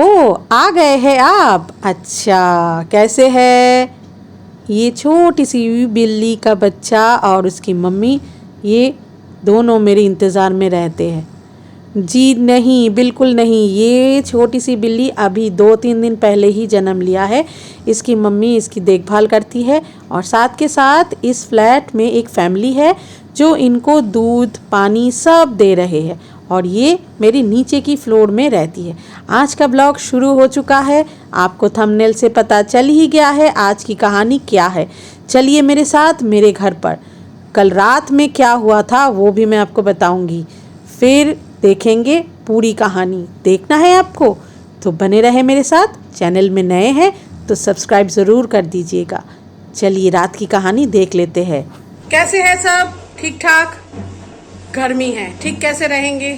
ओ, आ गए हैं आप। अच्छा, कैसे है? ये छोटी सी बिल्ली का बच्चा और उसकी मम्मी, ये दोनों मेरे इंतज़ार में रहते हैं। जी नहीं, बिल्कुल नहीं। ये छोटी सी बिल्ली अभी 2-3 दिन पहले ही जन्म लिया है। इसकी मम्मी इसकी देखभाल करती है और साथ के साथ इस फ्लैट में एक फैमिली है जो इनको दूध पानी सब दे रहे हैं और ये मेरी नीचे की फ्लोर में रहती है। आज का ब्लॉग शुरू हो चुका है। आपको थंबनेल से पता चल ही गया है आज की कहानी क्या है। चलिए मेरे साथ मेरे घर पर। कल रात में क्या हुआ था वो भी मैं आपको बताऊंगी। फिर देखेंगे पूरी कहानी। देखना है आपको तो बने रहे मेरे साथ। चैनल में नए हैं तो सब्सक्राइब ज़रूर कर दीजिएगा। चलिए रात की कहानी देख लेते हैं। कैसे है सब? ठीक ठाक। गर्मी है, ठीक कैसे रहेंगे?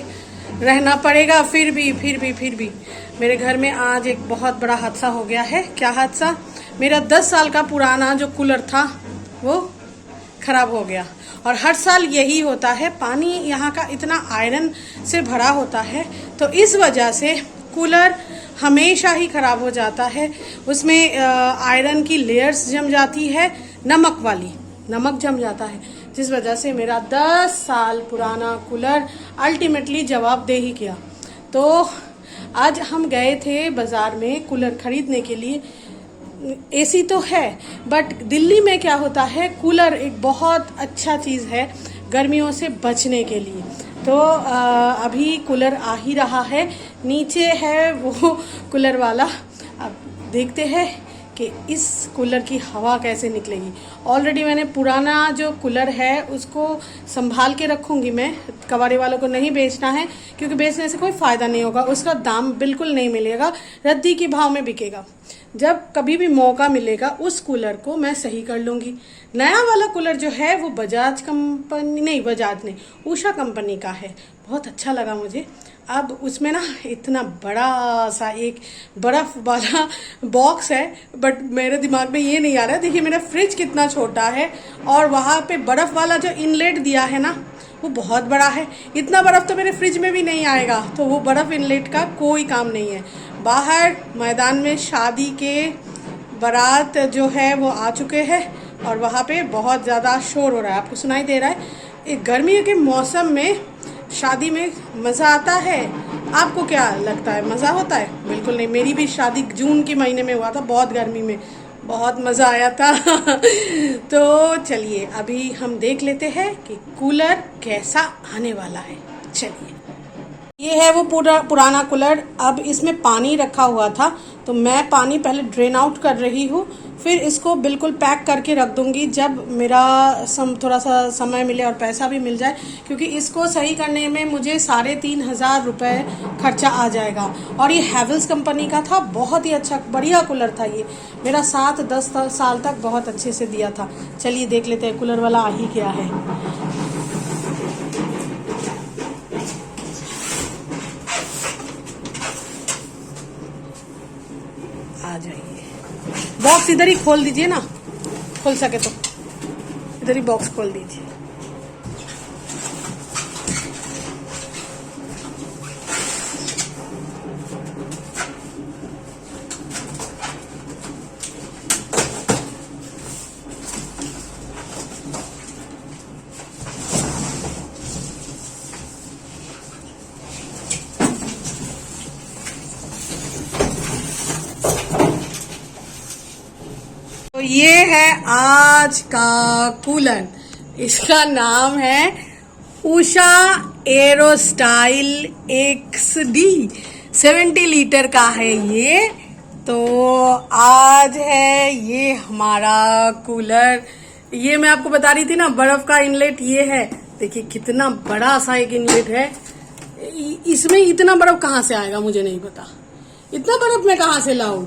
रहना पड़ेगा। फिर भी मेरे घर में आज एक बहुत बड़ा हादसा हो गया है। क्या हादसा? मेरा 10 साल का पुराना जो कूलर था वो खराब हो गया। और हर साल यही होता है, पानी यहाँ का इतना आयरन से भरा होता है तो इस वजह से कूलर हमेशा ही खराब हो जाता है। उसमें आयरन की लेयर्स जम जाती है, नमक जम जाता है, जिस वजह से मेरा 10 साल पुराना कूलर अल्टीमेटली जवाब दे ही किया। तो आज हम गए थे बाज़ार में कूलर खरीदने के लिए। एसी तो है बट दिल्ली में क्या होता है, कूलर एक बहुत अच्छा चीज़ है गर्मियों से बचने के लिए। तो अभी कूलर आ ही रहा है, नीचे है वो कूलर वाला। अब देखते हैं कि इस कूलर की हवा कैसे निकलेगी। ऑलरेडी मैंने पुराना जो कूलर है उसको संभाल के रखूँगी मैं। कबाड़ी वालों को नहीं बेचना है क्योंकि बेचने से कोई फ़ायदा नहीं होगा, उसका दाम बिल्कुल नहीं मिलेगा, रद्दी के भाव में बिकेगा। जब कभी भी मौका मिलेगा उस कूलर को मैं सही कर लूँगी। नया वाला कूलर जो है वो बजाज नहीं, उषा कंपनी का है। बहुत अच्छा लगा मुझे। अब उसमें ना इतना बड़ा सा एक बर्फ़ वाला बॉक्स है, बट मेरे दिमाग में ये नहीं आ रहा है। देखिए मेरा फ्रिज कितना छोटा है और वहाँ पे बर्फ़ वाला जो इनलेट दिया है ना वो बहुत बड़ा है। इतना बर्फ़ तो मेरे फ्रिज में भी नहीं आएगा, तो वो बर्फ़ इनलेट का कोई काम नहीं है। बाहर मैदान में शादी के बारात जो है वो आ चुके हैं और वहाँ पे बहुत ज़्यादा शोर हो रहा है, आपको सुनाई दे रहा है। एक गर्मी के मौसम में शादी में मज़ा आता है। आपको क्या लगता है, मज़ा होता है? बिल्कुल नहीं। मेरी भी शादी जून के महीने में हुआ था, बहुत गर्मी में, बहुत मज़ा आया था। तो चलिए अभी हम देख लेते हैं कि कूलर कैसा आने वाला है। चलिए, ये है वो पुराना कूलर। अब इसमें पानी रखा हुआ था तो मैं पानी पहले ड्रेन आउट कर रही हूँ, फिर इसको बिल्कुल पैक करके रख दूँगी जब मेरा थोड़ा सा समय मिले और पैसा भी मिल जाए, क्योंकि इसको सही करने में मुझे 3,500 रुपये खर्चा आ जाएगा। और ये हैवेल्स कंपनी का था, बहुत ही अच्छा बढ़िया कूलर था ये। मेरा 7-10 साल तक बहुत अच्छे से दिया था। चलिए देख लेते हैं कूलर वाला आ ही गया है। आ जाइए। बॉक्स इधर ही खोल दीजिए ना, खोल सके तो इधर ही बॉक्स खोल दीजिए। तो ये है आज का कूलर। इसका नाम है उषा एरोस्टाइल XD। 70 लीटर का है ये। तो आज है ये हमारा कूलर। ये मैं आपको बता रही थी ना, बर्फ का इनलेट ये है। देखिए कितना बड़ा सा एक इनलेट है। इसमें इतना बर्फ कहाँ से आएगा मुझे नहीं पता। इतना बर्फ मैं कहाँ से लाऊं?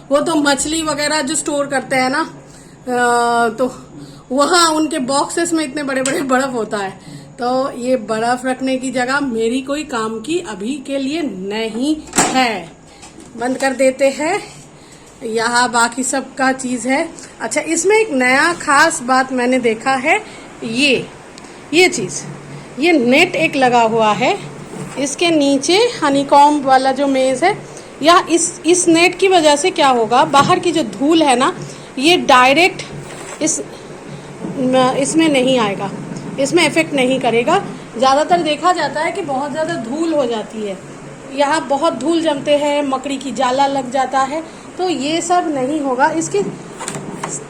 वो तो मछली वगैरह जो स्टोर करते हैं ना, तो वहाँ उनके बॉक्सेस में इतने बड़े बड़े बर्फ होता है। तो ये बर्फ रखने की जगह मेरी कोई काम की अभी के लिए नहीं है। बंद कर देते हैं। यहाँ बाकी सब का चीज़ है। अच्छा, इसमें एक नया खास बात मैंने देखा है। ये चीज़, ये नेट एक लगा हुआ है। इसके नीचे हनीकॉम्ब वाला जो मेज़ है या इस नेट की वजह से क्या होगा, बाहर की जो धूल है ना ये डायरेक्ट इसमें नहीं आएगा, इसमें इफ़ेक्ट नहीं करेगा। ज़्यादातर देखा जाता है कि बहुत ज़्यादा धूल हो जाती है, यहाँ बहुत धूल जमते हैं, मकड़ी की जाला लग जाता है, तो ये सब नहीं होगा। इसके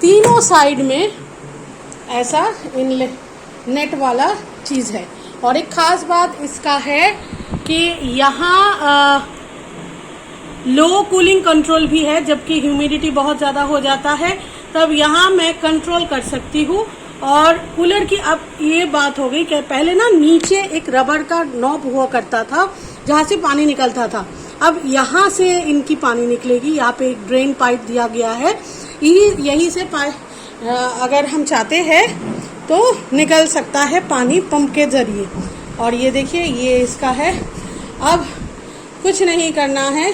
तीनों साइड में ऐसा नेट वाला चीज़ है। और एक ख़ास बात इसका है कि यहाँ लो कूलिंग कंट्रोल भी है, जबकि ह्यूमिडिटी बहुत ज़्यादा हो जाता है तब यहाँ मैं कंट्रोल कर सकती हूँ। और कूलर की अब ये बात हो गई कि पहले ना नीचे एक रबड़ का नॉब हुआ करता था जहाँ से पानी निकलता था, अब यहाँ से इनकी पानी निकलेगी। यहाँ पे एक ड्रेन पाइप दिया गया है, यहीं से अगर हम चाहते हैं तो निकल सकता है पानी पंप के ज़रिए। और ये देखिए ये इसका है। अब कुछ नहीं करना है,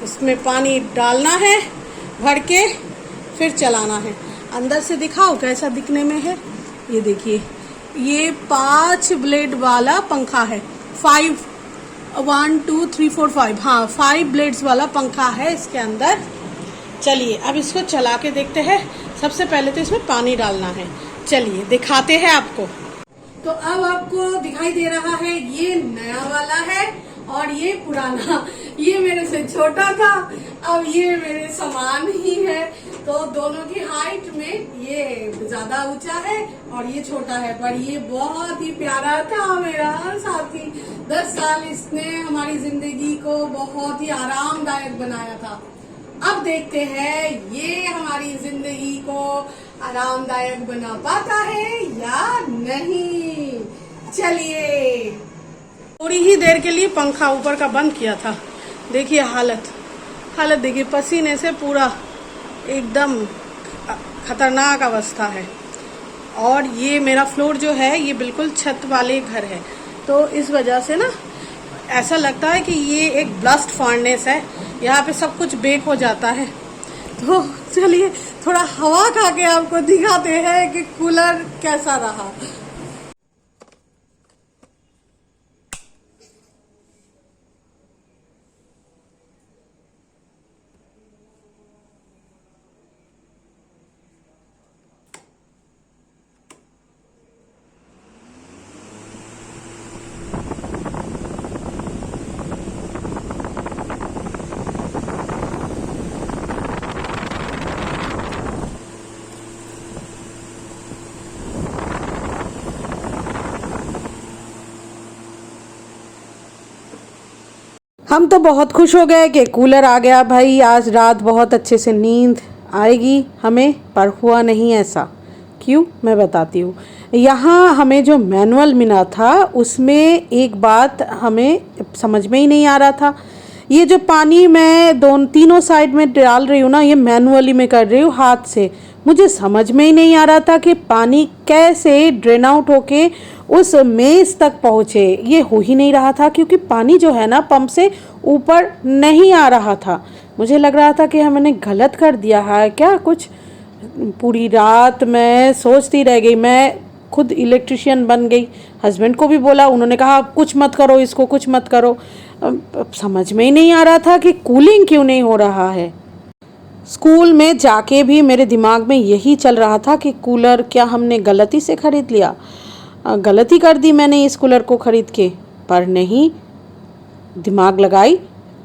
इसमें पानी डालना है भर के, फिर चलाना है। अंदर से दिखाओ कैसा दिखने में है। ये देखिए ये 5 ब्लेड वाला पंखा है, 1 2 3 4 5, हाँ 5 ब्लेड्स वाला पंखा है इसके अंदर। चलिए अब इसको चला के देखते हैं। सबसे पहले तो इसमें पानी डालना है, चलिए दिखाते हैं आपको। तो अब आपको दिखाई दे रहा है ये नया वाला है और ये पुराना। ये मेरे से छोटा था, अब ये मेरे समान ही है, तो दोनों की हाइट में ये ज्यादा ऊंचा है और ये छोटा है, पर ये बहुत ही प्यारा था मेरा साथी। 10 साल इसने हमारी जिंदगी को बहुत ही आरामदायक बनाया था। अब देखते हैं ये हमारी जिंदगी को आरामदायक बना पाता है या नहीं। चलिए, थोड़ी ही देर के लिए पंखा ऊपर का बंद किया था। देखिए हालत देखिए, पसीने से पूरा एकदम खतरनाक अवस्था है। और ये मेरा फ्लोर जो है ये बिल्कुल छत वाले घर है, तो इस वजह से ना ऐसा लगता है कि ये एक ब्लास्ट फर्नेस है, यहाँ पे सब कुछ बेक हो जाता है। तो चलिए थोड़ा हवा खा के आपको दिखाते हैं कि कूलर कैसा रहा। हम तो बहुत खुश हो गए कि कूलर आ गया भाई, आज रात बहुत अच्छे से नींद आएगी हमें, पर हुआ नहीं ऐसा। क्यों, मैं बताती हूँ। यहाँ हमें जो मैनुअल मिला था उसमें एक बात हमें समझ में ही नहीं आ रहा था। ये जो पानी मैं तीनों साइड में डाल रही हूँ ना, ये मैनुअली में कर रही हूँ हाथ से। मुझे समझ में ही नहीं आ रहा था कि पानी कैसे ड्रेन आउट होके उस मेज तक पहुँचे। ये हो ही नहीं रहा था क्योंकि पानी जो है ना पंप से ऊपर नहीं आ रहा था। मुझे लग रहा था कि हमने गलत कर दिया है क्या कुछ। पूरी रात मैं सोचती रह गई। मैं खुद इलेक्ट्रिशियन बन गई, हस्बैंड को भी बोला, उन्होंने कहा कुछ मत करो इसको, कुछ मत करो। अब समझ में ही नहीं आ रहा था कि कूलिंग क्यों नहीं हो रहा है। स्कूल में जाके भी मेरे दिमाग में यही चल रहा था कि कूलर क्या हमने गलती से ख़रीद लिया, गलती कर दी मैंने इस कूलर को ख़रीद के। पर नहीं, दिमाग लगाई,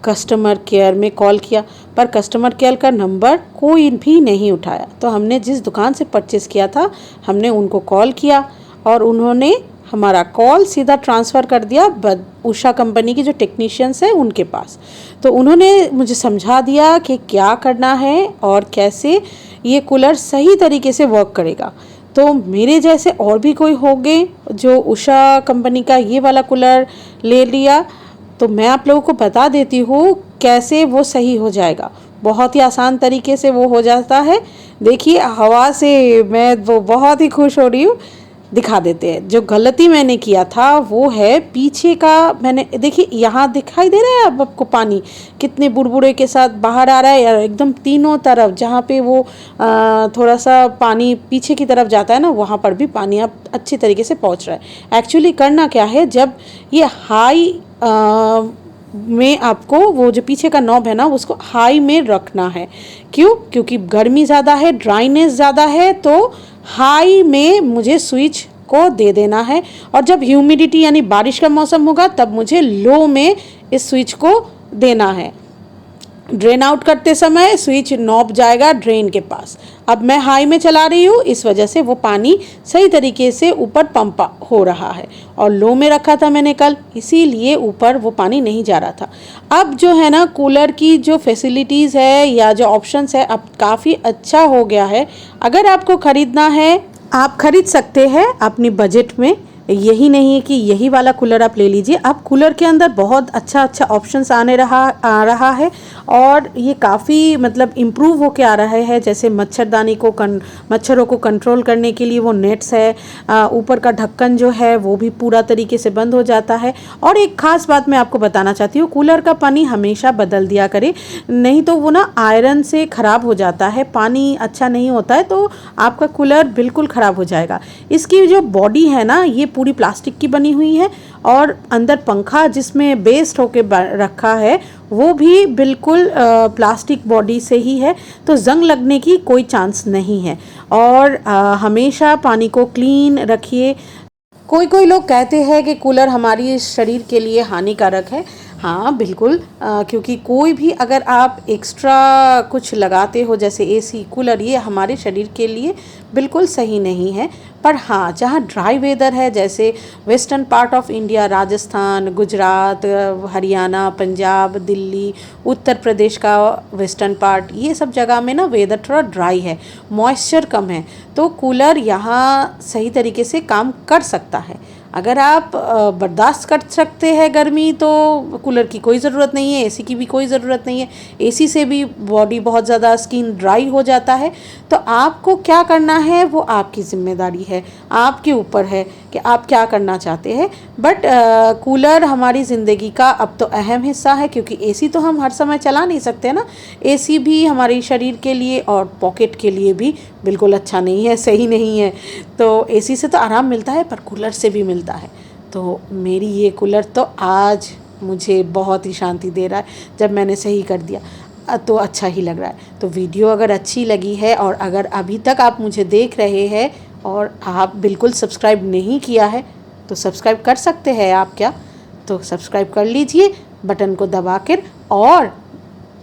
कस्टमर केयर में कॉल किया, पर कस्टमर केयर का नंबर कोई भी नहीं उठाया। तो हमने जिस दुकान से परचेज़ किया था हमने उनको कॉल किया और उन्होंने हमारा कॉल सीधा ट्रांसफ़र कर दिया उषा कंपनी की जो टेक्नीशियंस हैं उनके पास। तो उन्होंने मुझे समझा दिया कि क्या करना है और कैसे ये कूलर सही तरीके से वर्क करेगा। तो मेरे जैसे और भी कोई होंगे जो उषा कंपनी का ये वाला कूलर ले लिया, तो मैं आप लोगों को बता देती हूँ कैसे वो सही हो जाएगा। बहुत ही आसान तरीके से वो हो जाता है। देखिए हवा से मैं वो बहुत ही खुश हो रही हूँ। दिखा देते हैं। जो गलती मैंने किया था वो है पीछे का, मैंने देखिए यहाँ दिखाई दे रहा है अब आपको पानी कितने बुड़बुड़े के साथ बाहर आ रहा है यार, एकदम तीनों तरफ जहाँ पे वो थोड़ा सा पानी पीछे की तरफ जाता है ना, वहाँ पर भी पानी अब अच्छी तरीके से पहुँच रहा है। एक्चुअली करना क्या है, जब ये हाई में आपको वो जो पीछे का नॉब है ना उसको हाई में रखना है। क्यों? क्योंकि गर्मी ज़्यादा है, ड्राइनेस ज़्यादा है, तो हाई में मुझे स्विच को दे देना है। और जब ह्यूमिडिटी यानी बारिश का मौसम होगा तब मुझे लो में इस स्विच को देना है। ड्रेन आउट करते समय स्विच नॉब जाएगा ड्रेन के पास। अब मैं हाई में चला रही हूँ, इस वजह से वो पानी सही तरीके से ऊपर पंप हो रहा है। और लो में रखा था मैंने कल, इसीलिए ऊपर वो पानी नहीं जा रहा था। अब जो है ना कूलर की जो फैसिलिटीज़ है या जो ऑप्शंस है अब काफ़ी अच्छा हो गया है। अगर आपको ख़रीदना है आप खरीद सकते हैं अपनी बजट में। यही नहीं है कि यही वाला कूलर आप ले लीजिए। अब कूलर के अंदर बहुत अच्छा ऑप्शंस आ रहा है और ये काफ़ी मतलब इम्प्रूव होके आ रहा है। जैसे मच्छरदानी को मच्छरों को कंट्रोल करने के लिए वो नेट्स है, ऊपर का ढक्कन जो है वो भी पूरा तरीके से बंद हो जाता है। और एक ख़ास बात मैं आपको बताना चाहती हूँ, कूलर का पानी हमेशा बदल दिया करे, नहीं तो वो ना आयरन से ख़राब हो जाता है, पानी अच्छा नहीं होता है तो आपका कूलर बिल्कुल ख़राब हो जाएगा। इसकी जो बॉडी है ना ये पूरी प्लास्टिक की बनी हुई है और अंदर पंखा जिसमें बेस्ड होके रखा है वो भी बिल्कुल प्लास्टिक बॉडी से ही है, तो जंग लगने की कोई चांस नहीं है। और हमेशा पानी को क्लीन रखिए। कोई लोग कहते हैं कि कूलर हमारी शरीर के लिए हानिकारक है। हाँ बिल्कुल, क्योंकि कोई भी अगर आप एक्स्ट्रा कुछ लगाते हो जैसे एसी, कूलर, ये हमारे शरीर के लिए बिल्कुल सही नहीं है। पर हाँ, जहाँ ड्राई वेदर है जैसे western part of India, Rajasthan, Gujarat, Haryana, Punjab, Delhi, Uttar Pradesh का वेस्टर्न पार्ट, ये सब जगह में ना वेदर थोड़ा ड्राई है, मॉइस्चर कम है, तो कूलर यहाँ सही तरीके से काम कर सकता है। अगर आप बर्दाश्त कर सकते हैं गर्मी तो कूलर की कोई ज़रूरत नहीं है, एसी की भी कोई ज़रूरत नहीं है। एसी से भी बॉडी बहुत ज़्यादा स्किन ड्राई हो जाता है। तो आपको क्या करना है वो आपकी ज़िम्मेदारी है, आपके ऊपर है कि आप क्या करना चाहते हैं। बट कूलर हमारी ज़िंदगी का अब तो अहम हिस्सा है, क्योंकि एसी तो हम हर समय चला नहीं सकते ना। एसी भी हमारे शरीर के लिए और पॉकेट के लिए भी बिल्कुल अच्छा नहीं है, सही नहीं है। तो एसी से तो आराम मिलता है पर कूलर से भी मिलता है। तो मेरी ये कूलर तो आज मुझे बहुत ही शांति दे रहा है। जब मैंने सही कर दिया तो अच्छा ही लग रहा है। तो वीडियो अगर अच्छी लगी है और अगर अभी तक आप मुझे देख रहे हैं और आप बिल्कुल सब्सक्राइब नहीं किया है तो सब्सक्राइब कर सकते हैं आप क्या, तो सब्सक्राइब कर लीजिए बटन को दबाकर। और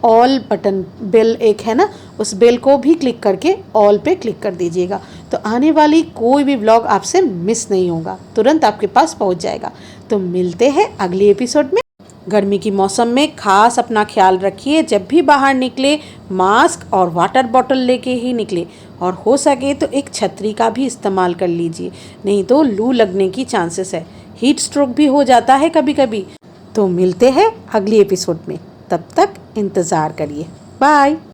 ऑल बटन बेल एक है ना, उस बेल को भी क्लिक करके ऑल पे क्लिक कर दीजिएगा, तो आने वाली कोई भी व्लॉग आपसे मिस नहीं होगा, तुरंत आपके पास पहुंच जाएगा। तो मिलते हैं अगले एपिसोड में। गर्मी की मौसम में खास अपना ख्याल रखिए। जब भी बाहर निकले मास्क और वाटर बॉटल लेके ही निकले, और हो सके तो एक छतरी का भी इस्तेमाल कर लीजिए, नहीं तो लू लगने की चांसेस है, हीट स्ट्रोक भी हो जाता है कभी कभी। तो मिलते हैं अगली एपिसोड में, तब तक इंतज़ार करिए। बाय।